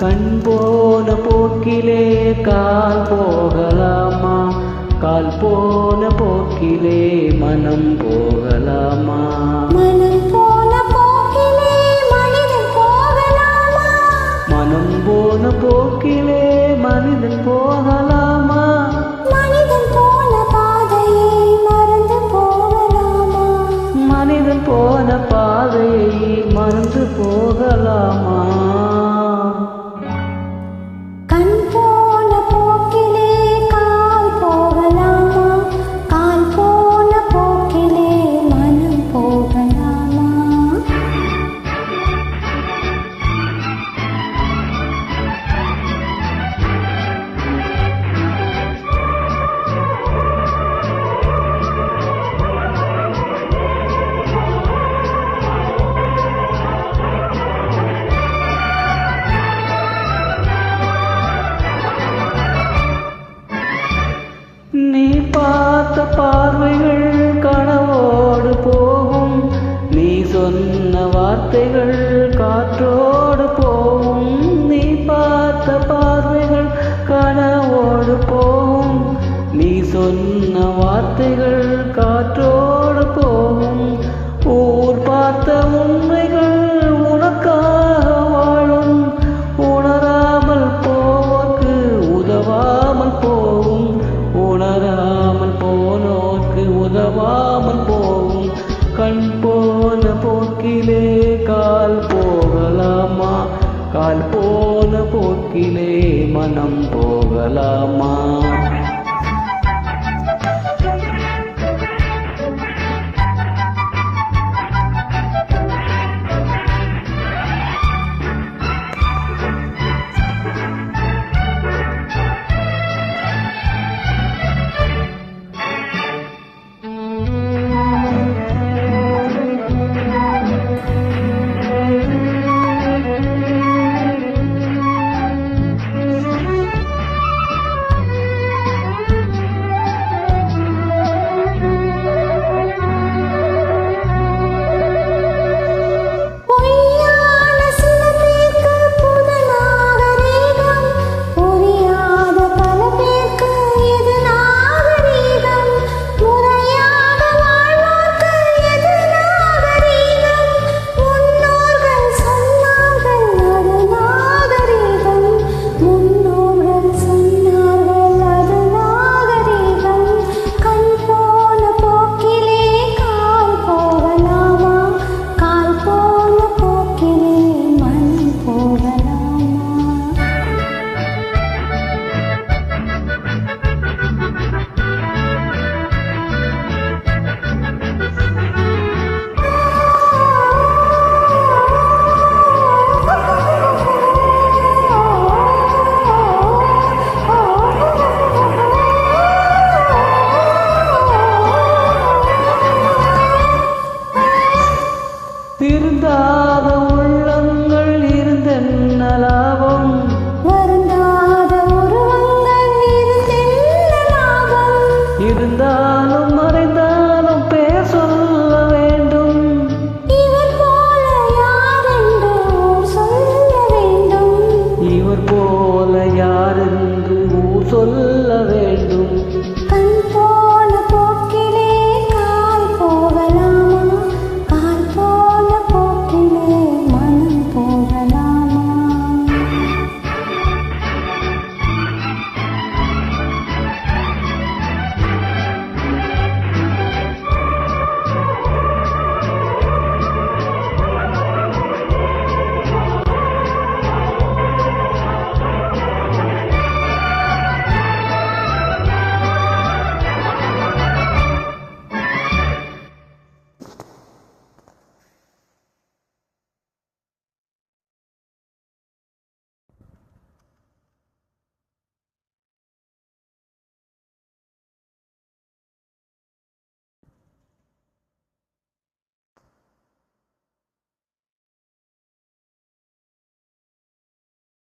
கண் போன போக்கிலே கால் போகலாமா? கால் போன போக்கிலே மனம் போகலாமா? மனம் போன போக்கிலே மனிதன் போகலாமா? மனம் போன போக்கிலே மனிதன் போகலாமா? மனிதன் போன பாதையை மறந்து போகலாமா? மனிதன் போன பாதையை மறந்து போகலாமா? கண் போன போக்கிலே கால் போகலாமா? கால் போன போக்கிலே மனம் போகலாமா? நீ பார்த்த பார்வைகள் கனவோடு போகும். நீ சொன்ன வார்த்தைகள் காற்றோடு போகும். நீ பார்த்த பார்வைகள் கனவோடு போகும். நீ சொன்ன வார்த்தைகள் காற்றோடு போகும். ஊர் பார்த்த உண்மைகள் உனக்காக வாழும். உணராமல் போவோர்க்கு உதவாமல் போகும். உணராமல் போனோர்க்கு உதவாமல் போகும். கண் போன போக்கிலே கால் போகலாமா? கால் போன போக்கிலே மனம் போகலாமா?